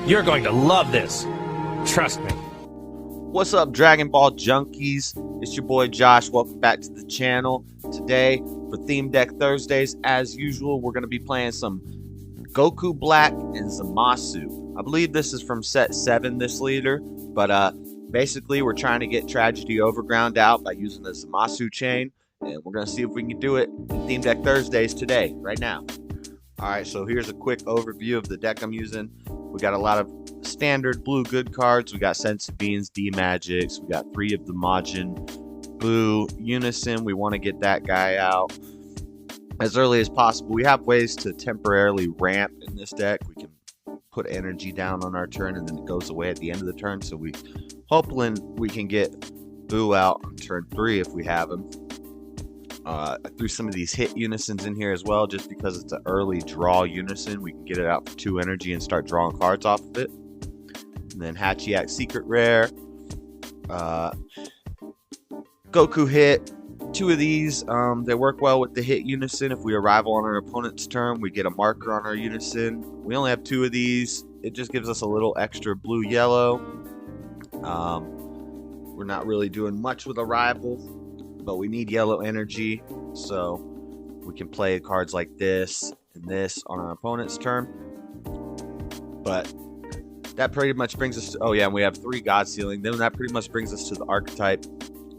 You're going to love this. Trust me. What's up, Dragonball junkies? It's your boy Josh. Welcome back to the channel. Today, for Theme Deck Thursdays, as usual, we're going to be playing some Goku Black and Zamasu. I believe this is from set 7, this leader, but basically we're trying to get Tragedy Overground out by using the Zamasu chain, and we're going to see if we can do it in Theme Deck Thursdays today, right now. Alright, so here's a quick overview of the deck I'm using. We got a lot of standard blue good cards. We got Sense Beans, D-Magics. We got 3 of the Majin Buu Unison. We want to get that guy out as early as possible. We have ways to temporarily ramp in this deck. We can put energy down on our turn and then it goes away at the end of the turn. So we hoping we can get Buu out on turn 3 if we have him. I threw some of these hit unisons in here as well, just because it's an early draw unison. We can get it out for 2 energy and start drawing cards off of it. And then Hachiyak Secret Rare. Goku hit 2 of these. They work well with the hit unison. If we arrival on our opponent's turn, we get a marker on our unison. We only have 2 of these. It just gives us a little extra blue-yellow. We're not really doing much with arrival, but we need yellow energy, so we can play cards like this and this on our opponent's turn. But that pretty much brings us to, oh yeah, and we have 3 God Sealing. Then that pretty much brings us to the archetype.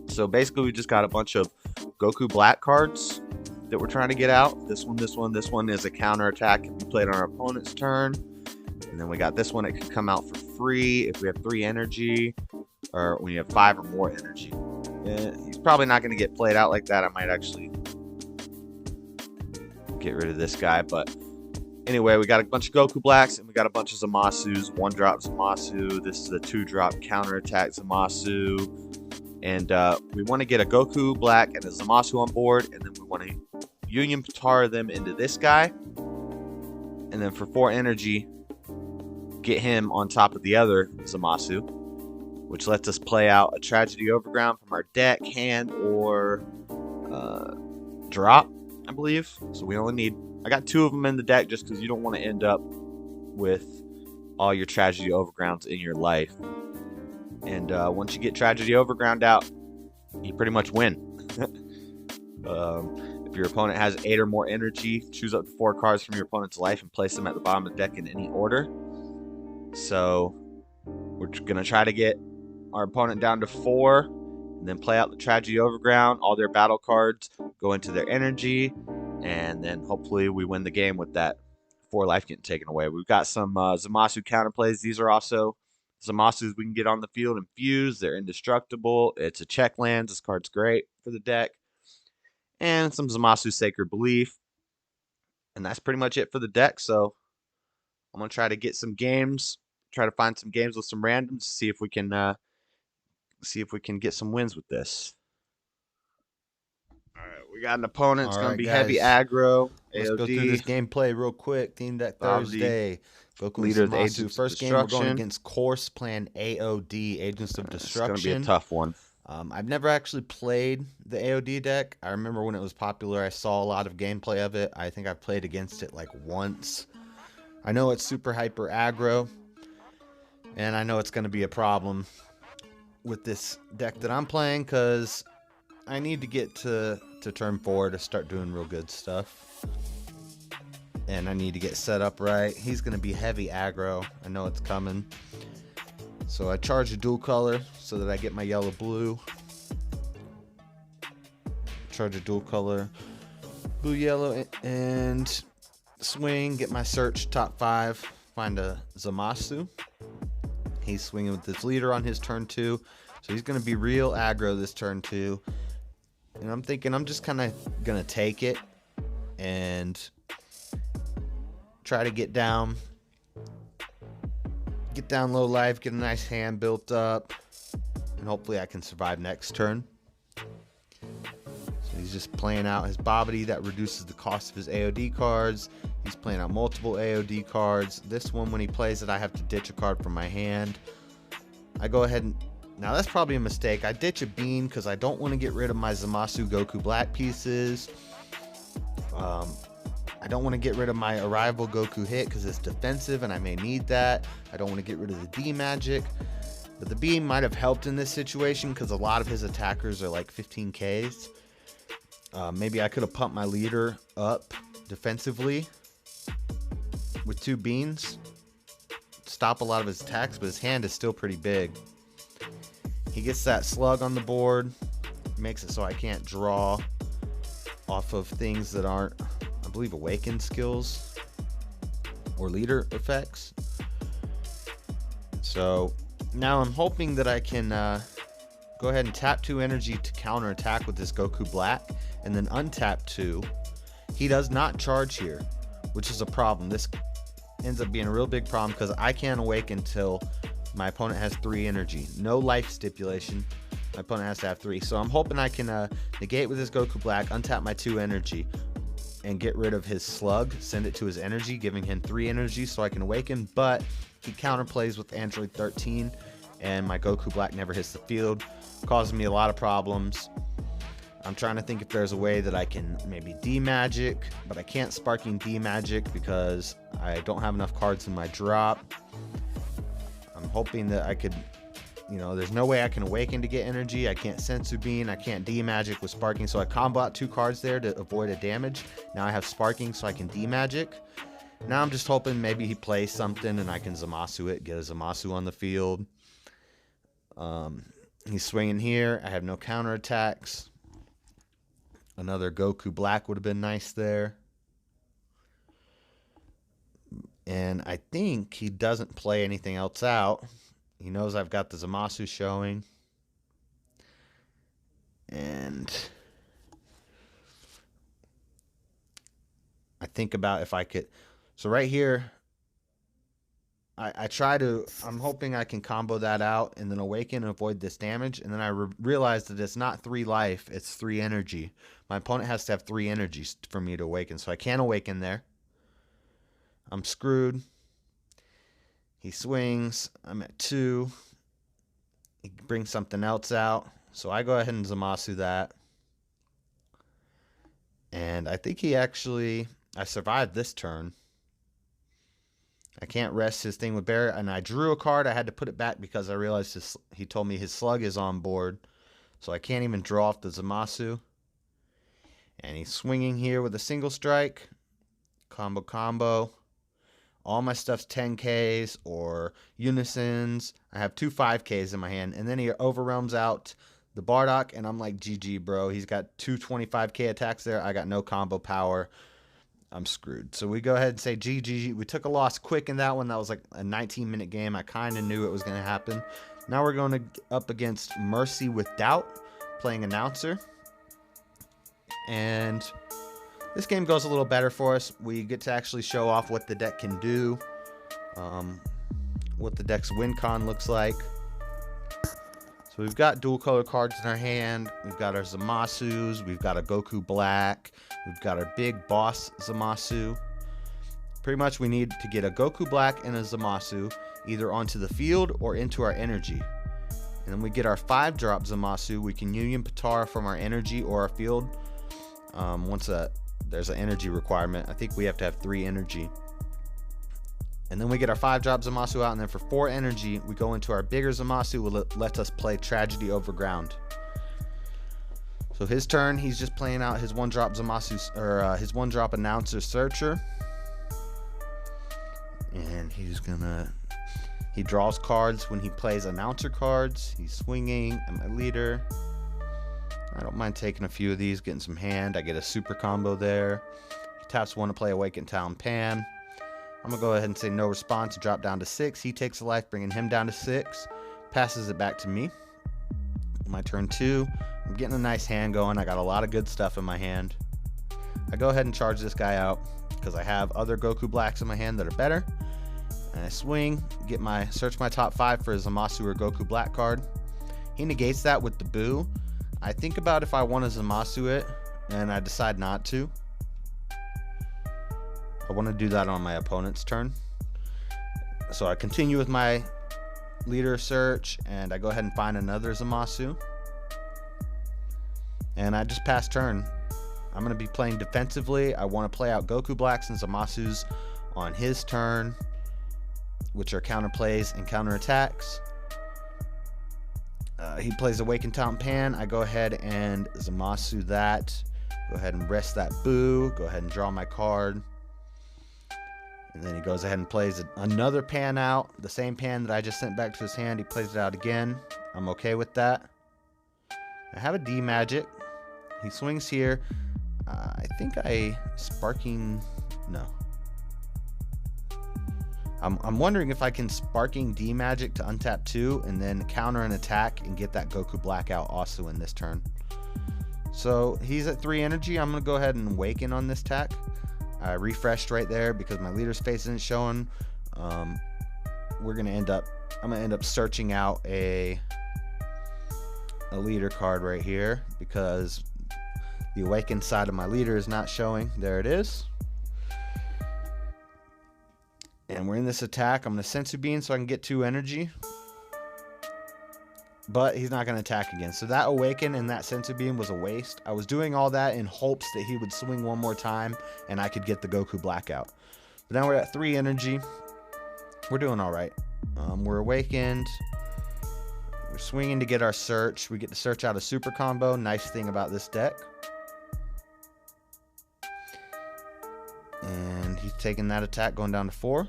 So basically we just got a bunch of Goku Black cards that we're trying to get out. This one is a counter attack if we play it on our opponent's turn. And then we got this one, it can come out for free if we have 3 energy, or when you have 5 or more energy. He's probably not going to get played out like that. I might actually get rid of this guy. But anyway, we got a bunch of Goku Blacks and we got a bunch of Zamasus. 1-drop Zamasu. This is a 2-drop counterattack Zamasu. And we want to get a Goku Black and a Zamasu on board. And then we want to Union Potara them into this guy. And then for 4 energy, get him on top of the other Zamasu, which lets us play out a Tragedy Overground from our deck, hand, or drop, I believe. So we only need, I got 2 of them in the deck just because you don't want to end up with all your Tragedy Overgrounds in your life. And once you get Tragedy Overground out, you pretty much win. If your opponent has 8 or more energy, choose up to 4 cards from your opponent's life and place them at the bottom of the deck in any order. So we're going to try to get our opponent down to 4 and then play out the Tragedy Overground. All their battle cards go into their energy, and then hopefully we win the game with that 4 life getting taken away. We've got some Zamasu counterplays. These are also Zamasus we can get on the field and fuse. They're indestructible. It's a check land. This card's great for the deck. And some Zamasu Sacred Belief. And that's pretty much it for the deck. So I'm going to try to get some games. Try to find some games with some randoms to see if we can get some wins with this. All right, we got an opponent. It's going to be heavy aggro. Let's AOD. go through this gameplay real quick. Theme Deck Thursday. Goku Leader of the Zamasu. Agents of First game, we're going Destruction. against Course Plan AOD, Agents of Destruction. It's going to be a tough one. I've never actually played the AOD deck. I remember when it was popular, I saw a lot of gameplay of it. I think I've played against it like once. I know it's super hyper aggro, and I know it's going to be a problem with this deck that I'm playing because I need to get to turn 4 to start doing real good stuff. And I need to get set up right. He's going to be heavy aggro. I know it's coming. So I charge a dual color so that I get my yellow blue. Charge a dual color blue yellow and swing, get my search top 5, find a Zamasu. He's swinging with this leader on his turn 2. So he's going to be real aggro this turn 2. And I'm thinking I'm just kind of going to take it and try to get down low life, get a nice hand built up, and hopefully I can survive next turn. So he's just playing out his Bobbity. That reduces the cost of his AOD cards. He's playing out multiple AOD cards. This one, when he plays it, I have to ditch a card from my hand. I go ahead and, now that's probably a mistake. I ditch a bean because I don't want to get rid of my Zamasu Goku Black pieces. I don't want to get rid of my Arrival Goku hit because it's defensive and I may need that. I don't want to get rid of the D magic. But the beam might have helped in this situation because a lot of his attackers are like 15Ks. Maybe I could have pumped my leader up defensively with 2 beans. Stop a lot of his attacks, but his hand is still pretty big. He gets that slug on the board. Makes it so I can't draw off of things that aren't, I believe, awakened skills or leader effects. So now I'm hoping that I can go ahead and tap 2 energy to counter attack with this Goku Black and then untap 2. He does not charge here, which is a problem. This ends up being a real big problem because I can't awaken until my opponent has 3 energy. No life stipulation. My opponent has to have 3. So I'm hoping I can negate with this Goku Black, untap my 2 energy, and get rid of his slug, send it to his energy, giving him 3 energy so I can awaken. But he counterplays with Android 13, and my Goku Black never hits the field, causing me a lot of problems. I'm trying to think if there's a way that I can maybe D-Magic, but I can't Sparking D-Magic because I don't have enough cards in my drop. I'm hoping that I could, there's no way I can awaken to get energy. I can't Sensu Bean. I can't D-Magic with Sparking, so I combo out 2 cards there to avoid a damage. Now I have Sparking so I can D-Magic. Now I'm just hoping maybe he plays something and I can Zamasu it, get a Zamasu on the field. He's swinging here. I have no counterattacks. Another Goku Black would have been nice there. And I think he doesn't play anything else out. He knows I've got the Zamasu showing. And I think about if I could. So right here, I'm hoping I can combo that out and then awaken and avoid this damage. And then I realize that it's not 3 life, it's 3 energy. My opponent has to have 3 energies for me to awaken. So I can't awaken there. I'm screwed. He swings. I'm at 2. He brings something else out. So I go ahead and Zamasu that. And I think I survived this turn. I can't rest his thing with Barrier, and I drew a card. I had to put it back because I realized he told me his slug is on board, so I can't even draw off the Zamasu. And he's swinging here with a single strike. Combo. All my stuff's 10Ks or unisons. I have 2 5Ks in my hand, and then he overwhelms out the Bardock, and I'm like, GG, bro. He's got 2 25K attacks there. I got no combo power. I'm screwed. So we go ahead and say GG. We took a loss quick in that one. That was like a 19-minute game. I kind of knew it was going to happen. Now we're going up against Mercy with Doubt, playing Announcer. And this game goes a little better for us. We get to actually show off what the deck can do, what the deck's win con looks like. So we've got dual color cards in our hand. We've got our Zamasus. We've got a Goku Black. We've got our big boss Zamasu. Pretty much we need to get a Goku Black and a Zamasu either onto the field or into our energy. And then we get our 5-drop Zamasu. We can Union Potara from our energy or our field. Once there's an energy requirement. I think we have to have 3 energy. And then we get our 5-drop Zamasu out, and then for 4 energy, we go into our bigger Zamasu, will let us play Tragedy Overground. So his turn, he's just playing out his 1-drop Zamasu, or his 1-drop Announcer Searcher. And he draws cards when he plays Announcer cards. He's swinging at my leader. I don't mind taking a few of these, getting some hand. I get a super combo there. He taps 1 to play Awakened Talon Pan. I'm going to go ahead and say no response, drop down to 6. He takes a life, bringing him down to 6. Passes it back to me. My turn 2. I'm getting a nice hand going. I got a lot of good stuff in my hand. I go ahead and charge this guy out because I have other Goku Blacks in my hand that are better. And I swing, search my top 5 for a Zamasu or Goku Black card. He negates that with the Boo. I think about if I want to Zamasu it, and I decide not to. I want to do that on my opponent's turn. So I continue with my leader search, and I go ahead and find another Zamasu. And I just pass turn. I'm going to be playing defensively. I want to play out Goku Blacks and Zamasus on his turn, which are counter plays and counter attacks. He plays Awakened Top Pan. I go ahead and Zamasu that. Go ahead and rest that Boo. Go ahead and draw my card. And then he goes ahead and plays another pan out. The same pan that I just sent back to his hand. He plays it out again. I'm okay with that. I have a D Magic. He swings here. I think Sparking... No. I'm wondering if I can Sparking D Magic to untap 2 and then counter an attack and get that Goku Black out also in this turn. So he's at 3 energy. I'm going to go ahead and Awaken on this attack. I refreshed right there because my leader's face isn't showing. I'm going to end up searching out a leader card right here because the Awakened side of my leader is not showing. There it is. And we're in this attack. I'm going to Sensu Bean so I can get 2 energy. But he's not going to attack again. So that Awaken and that Sensu Bean was a waste. I was doing all that in hopes that he would swing one more time and I could get the Goku Black out. But now we're at 3 energy. We're doing all right. We're Awakened. We're swinging to get our search. We get to search out a super combo. Nice thing about this deck. And he's taking that attack, going down to 4.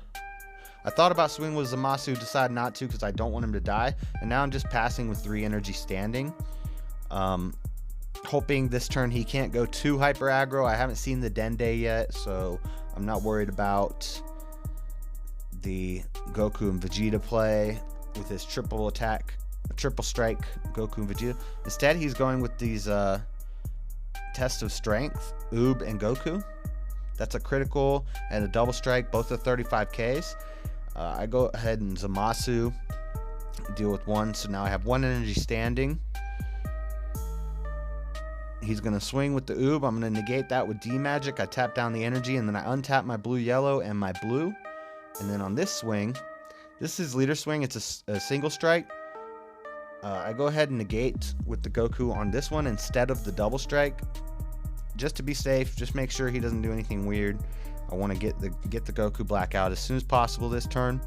I thought about swinging with Zamasu, decided not to because I don't want him to die. And now I'm just passing with 3 energy standing. Hoping this turn he can't go too hyper aggro. I haven't seen the Dende yet, so I'm not worried about the Goku and Vegeta play with his triple attack, triple strike Goku and Vegeta. Instead, he's going with these tests of strength, Oob and Goku. That's a critical and a double strike, both are 35Ks. I go ahead and Zamasu, deal with 1, so now I have 1 energy standing. He's going to swing with the Oob. I'm going to negate that with D Magic. I tap down the energy, and then I untap my blue yellow and my blue. And then on this swing, this is leader swing. It's a single strike. I go ahead and negate with the Goku on this one instead of the double strike. Just to be safe, just make sure he doesn't do anything weird. I want to get the Goku Black out as soon as possible this turn.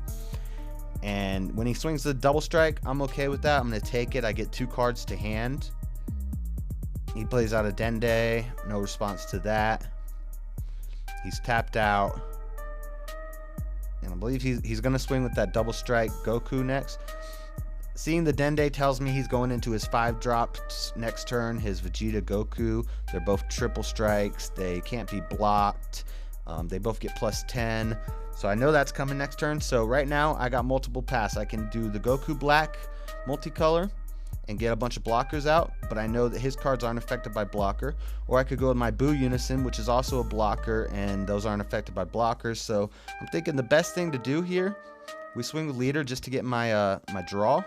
And when he swings the double strike, I'm okay with that. I'm going to take it. I get 2 cards to hand. He plays out a Dende. No response to that. He's tapped out. And I believe he's going to swing with that double strike Goku next. Seeing the Dende tells me he's going into his 5-drop next turn. His Vegeta Goku. They're both triple strikes. They can't be blocked. They both get +10. So I know that's coming next turn. So right now I got multiple paths. I can do the Goku Black multicolor and get a bunch of blockers out. But I know that his cards aren't affected by blocker. Or I could go with my Boo Unison, which is also a blocker. And those aren't affected by blockers. So I'm thinking the best thing to do here, we swing with leader just to get my my draw.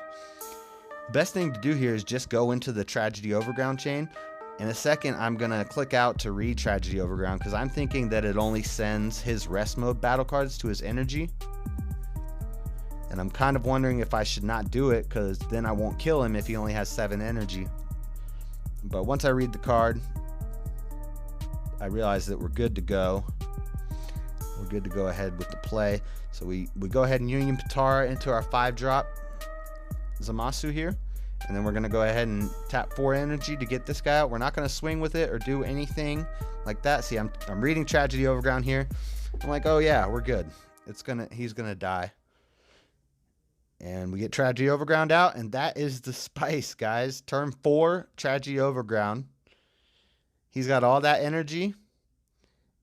Best thing to do here is just go into the Tragedy Overground chain. In a second, I'm going to click out to read Tragedy Overground because I'm thinking that it only sends his rest mode battle cards to his energy. And I'm kind of wondering if I should not do it because then I won't kill him if he only has 7 energy. But once I read the card, I realize that we're good to go. We're good to go ahead with the play. So we go ahead and Union Potara into our 5-drop Zamasu here. And then we're going to go ahead and tap 4 energy to get this guy out. We're not going to swing with it or do anything like that. See, I'm reading Tragedy Overground here. I'm like, oh yeah, we're good. He's going to die. And we get Tragedy Overground out, and that is the spice, guys. Turn 4, Tragedy Overground. He's got all that energy.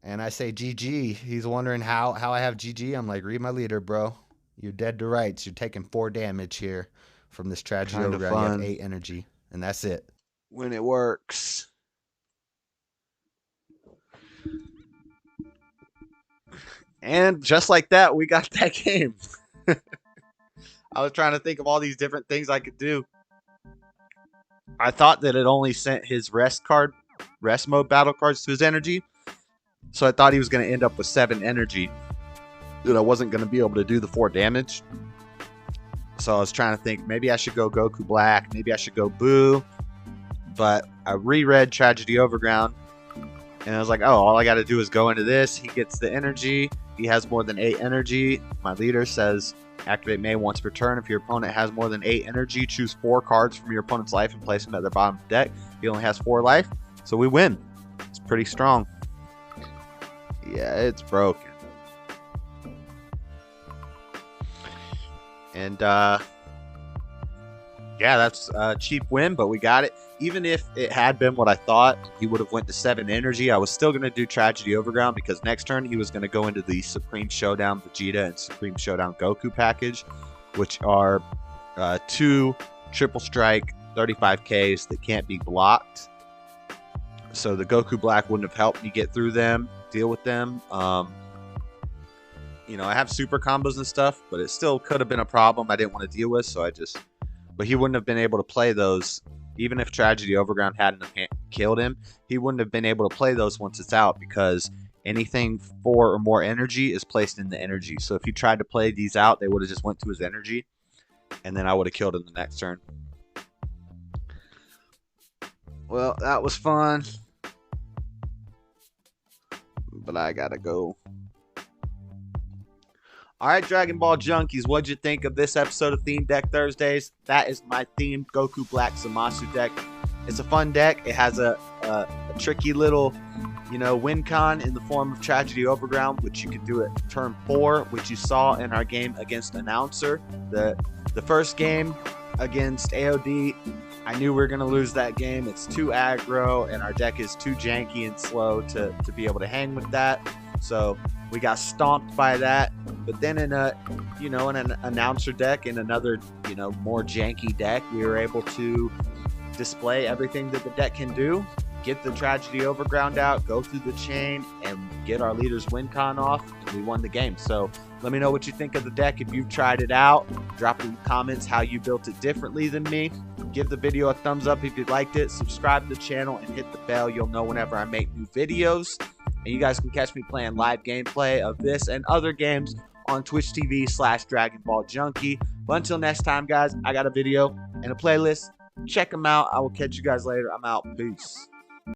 And I say GG. He's wondering how I have GG. I'm like, read my leader, bro. You're dead to rights. You're taking 4 damage here from this Tragedy Overground. You have 8 energy, and that's it. When it works. And just like that, we got that game. I was trying to think of all these different things I could do. I thought that it only sent his rest mode battle cards to his energy. So I thought he was going to end up with 7 energy. That I wasn't going to be able to do the 4 damage. So I was trying to think, maybe I should go Goku Black. Maybe I should go Boo. But I reread Tragedy Overground. And I was like, oh, all I got to do is go into this. He gets the energy. He has more than 8 energy. My leader says, activate May once per turn. If your opponent has more than 8 energy, choose 4 cards from your opponent's life and place them at their bottom of the deck. He only has 4 life, so we win. It's pretty strong. Yeah, it's broken. And, yeah, that's a cheap win, but we got it. Even if it had been what I thought, he would have went to 7 energy. I was still going to do Tragedy Overground because next turn he was going to go into the Supreme Showdown Vegeta and Supreme Showdown Goku package, which are 2 triple strike 35Ks that can't be blocked. So the Goku Black wouldn't have helped me get through them, deal with them. You know, I have super combos and stuff, but it still could have been a problem I didn't want to deal with, so I just... But he wouldn't have been able to play those. Even if Tragedy Overground hadn't killed him, he wouldn't have been able to play those once it's out because anything 4 or more energy is placed in the energy. So if he tried to play these out, they would have just went to his energy, and then I would have killed him the next turn. Well, that was fun. But I gotta go. Alright, Dragon Ball Junkies, what'd you think of this episode of Theme Deck Thursdays? That is my themed Goku Black Zamasu deck. It's a fun deck. It has a tricky little, you know, win con in the form of Tragedy Overground, which you can do at turn 4, which you saw in our game against Announcer. The first game against AOD, I knew we were going to lose that game. It's too aggro, and our deck is too janky and slow to be able to hang with that. So we got stomped by that. But then in a, you know, in an Announcer deck, in another, you know, more janky deck, we were able to display everything that the deck can do, get the Tragedy Overground out, go through the chain, and get our leader's win con off, and we won the game. So let me know what you think of the deck. If you've tried it out, drop in the comments how you built it differently than me. Give the video a thumbs up if you liked it. Subscribe to the channel and hit the bell. You'll know whenever I make new videos. And you guys can catch me playing live gameplay of this and other games on Twitch TV/DragonBallJunkie. But until next time, guys, I got a video and a playlist. Check them out. I will catch you guys later. I'm out. Peace.